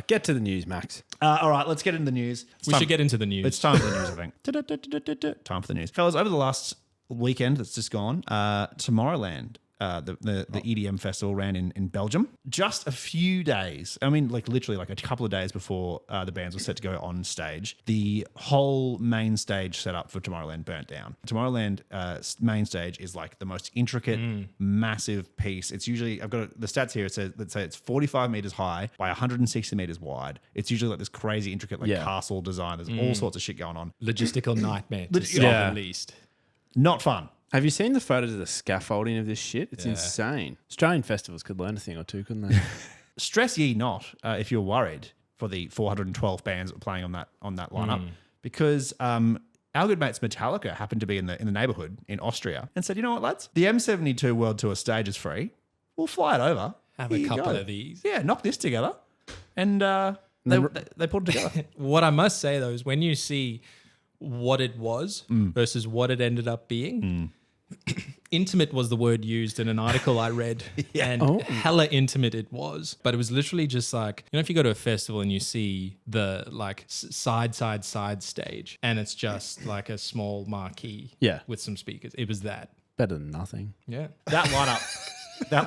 Get to the news, Max. All right, let's get into the news. We should get into the news. It's time for the news, I think. Time for the news. Fellas, over the last weekend that's just gone, Tomorrowland, the EDM festival ran in Belgium. Just a few days, I mean, like literally like a couple of days before the bands were set to go on stage, the whole main stage setup for Tomorrowland burnt down. Tomorrowland main stage is like the most intricate, massive piece. It's usually, I've got the stats here, it says, let's say it's 45 meters high by 160 meters wide. It's usually like this crazy intricate like castle design. There's all sorts of shit going on. Logistical nightmare, to say the least. Not fun. Have you seen the photos of the scaffolding of this shit? It's insane. Australian festivals could learn a thing or two, couldn't they? Stress ye not if you're worried for the 412 bands that were playing on that lineup, because our good mates Metallica happened to be in the neighborhood in Austria and said, you know what, lads, the M72 World Tour stage is free. We'll fly it over. Have a couple of these. Yeah, knock this together, and they put it together. What I must say though is when you see what it was versus what it ended up being. Intimate was the word used in an article I read, and hella intimate it was. But it was literally just like, you know, if you go to a festival and you see the like side stage, and it's just like a small marquee, with some speakers. It was that. Better than nothing. Yeah, that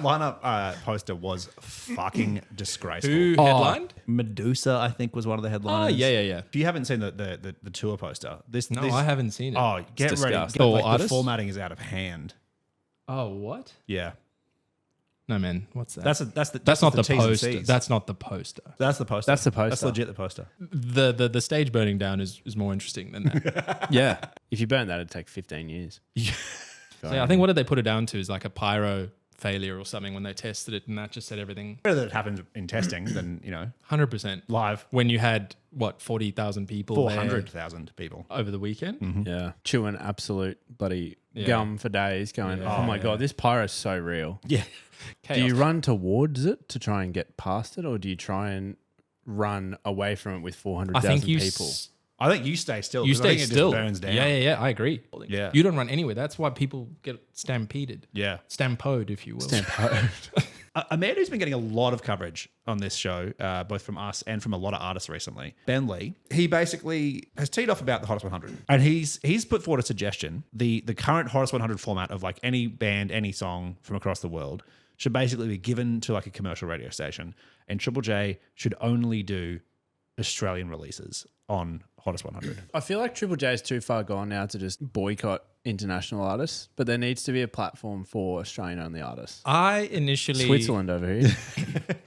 lineup poster was fucking disgraceful. Who headlined? Medusa, I think, was one of the headliners. Oh, yeah. If you haven't seen the tour poster, I haven't seen it. Oh, get ready. The formatting is out of hand. Oh, what? Yeah. No, man. What's that? That's not the poster. That's not the poster. That's the poster. That's the poster. That's legit the poster. The stage burning down is more interesting than that. Yeah. If you burn that, it'd take 15 years. Yeah. So I think what did they put it down to is like a pyro failure or something when they tested it, and that just said everything. Better that it happened in testing than 100% live when you had 40,000 people, 400,000 people over the weekend. Mm-hmm. Yeah, chewing absolute bloody gum for days, going, oh my god, this pyro's so real. Yeah. Chaos. Do you run towards it to try and get past it, or do you try and run away from it with 400,000 people? I think you stay still. You stay still. It just burns down. Yeah. I agree. Yeah. You don't run anywhere. That's why people get stampeded. Yeah. Stampode, if you will. Stampode. A man who's been getting a lot of coverage on this show, both from us and from a lot of artists recently, Ben Lee, he basically has teed off about the Hottest 100. And he's put forward a suggestion. The current Hottest 100 format of like any band, any song from across the world should basically be given to like a commercial radio station. And Triple J should only do Australian releases on Hottest 100. I feel like Triple J is too far gone now to just boycott international artists, but there needs to be a platform for Australian-only artists. I initially... Switzerland over here.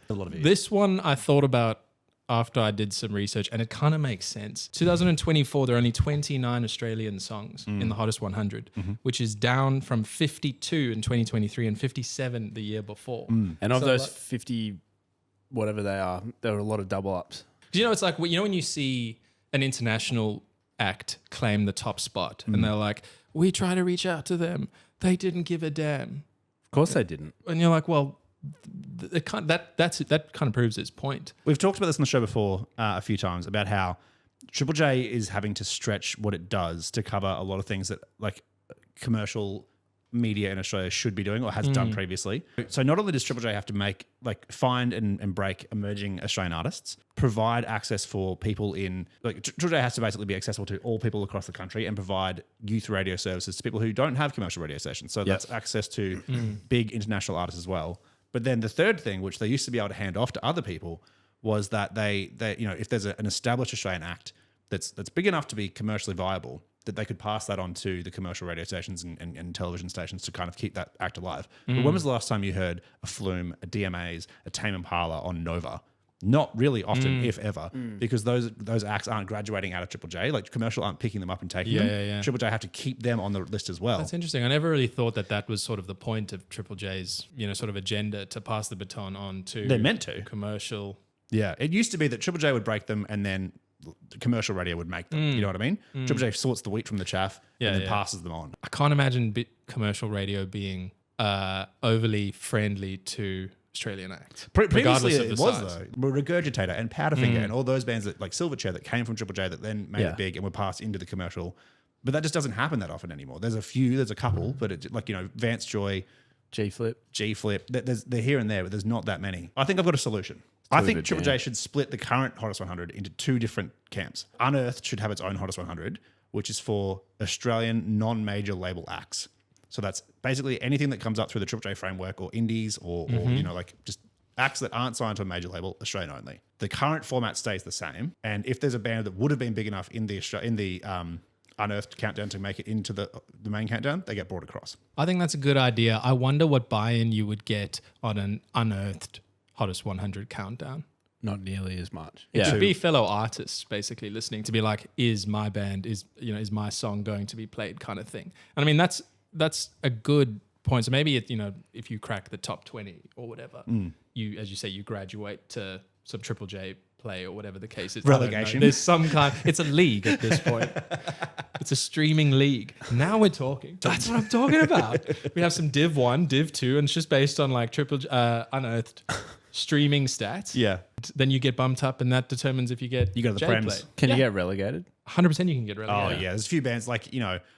A lot of you. This one I thought about after I did some research, and it kind of makes sense. 2024, there are only 29 Australian songs in the Hottest 100, which is down from 52 in 2023 and 57 the year before. And of those 50, whatever they are, there were a lot of double-ups. You know, it's like, you know, when you see an international act claim the top spot and they're like, we try to reach out to them. They didn't give a damn. Of course they didn't. And you're like, well, that kind of proves its point. We've talked about this on the show before a few times about how Triple J is having to stretch what it does to cover a lot of things that like commercial media in Australia should be doing or has done previously. So not only does Triple J have to find and break emerging Australian artists, provide access for people in, like Triple J has to basically be accessible to all people across the country and provide youth radio services to people who don't have commercial radio stations. So that's access to big international artists as well. But then the third thing, which they used to be able to hand off to other people, was that they if there's an established Australian act that's big enough to be commercially viable, that they could pass that on to the commercial radio stations and television stations to kind of keep that act alive. But when was the last time you heard a Flume, a DMAs, a Tame Impala on Nova? Not really often, if ever, because those acts aren't graduating out of Triple J. Like commercial aren't picking them up and taking them. Yeah. Triple J have to keep them on the list as well. That's interesting. I never really thought that was sort of the point of Triple J's, sort of agenda to pass the baton on to. They're meant to. Commercial. Yeah. It used to be that Triple J would break them and then the commercial radio would make them. You know what I mean? Triple J sorts the wheat from the chaff and then passes them on. I can't imagine commercial radio being overly friendly to Australian acts. Previously it was though. Regurgitator and Powderfinger and all those bands that like Silverchair that came from Triple J that then made it big and were passed into the commercial. But that just doesn't happen that often anymore. There's a couple, but it's like, Vance Joy, G-Flip. They're here and there, but there's not that many. I think I've got a solution. I think Triple J should split the current Hottest 100 into 2 different camps. Unearthed should have its own Hottest 100, which is for Australian non-major label acts. So that's basically anything that comes up through the Triple J framework or indies or you know, like just acts that aren't signed to a major label, Australian only. The current format stays the same. And if there's a band that would have been big enough in the Unearthed countdown to make it into the main countdown, they get brought across. I think that's a good idea. I wonder what buy-in you would get on an Unearthed Hottest 100 countdown. Not nearly as much. It should be fellow artists basically listening to be like, is my band, is my song going to be played kind of thing. And I mean, that's a good point. So maybe if you crack the top 20 or whatever, you, as you say, you graduate to some Triple J play or whatever the case is. Relegation. There's some kind. It's a league at this point. It's a streaming league. Now we're talking. That's what I'm talking about. We have some Div 1, Div 2, and it's just based on like Unearthed streaming stats. Yeah. Then you get bumped up, and that determines if you get You go to the Prems. J-play. Can you get relegated? 100% you can get Oh relegated. yeah, there's a few bands like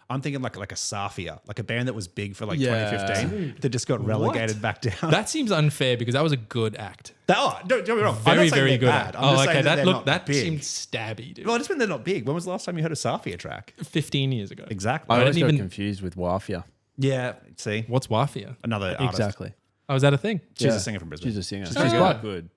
I'm thinking like a Safia, like a band that was big for like 2015 that just got relegated back down. That seems unfair because that was a good act. Don't get me wrong. I'm Very, not saying very they're good bad. act. I'm just saying That big. seemed stabby, dude. Well, I just mean they're not big. When was the last time you heard a Safia track? 15 years ago. Exactly. I always didn't got even- confused with Wafia. Yeah. See, What's Wafia? another artist. Exactly. Oh, is that a thing? She's a singer from Brisbane. She's a singer. She's pretty quite good.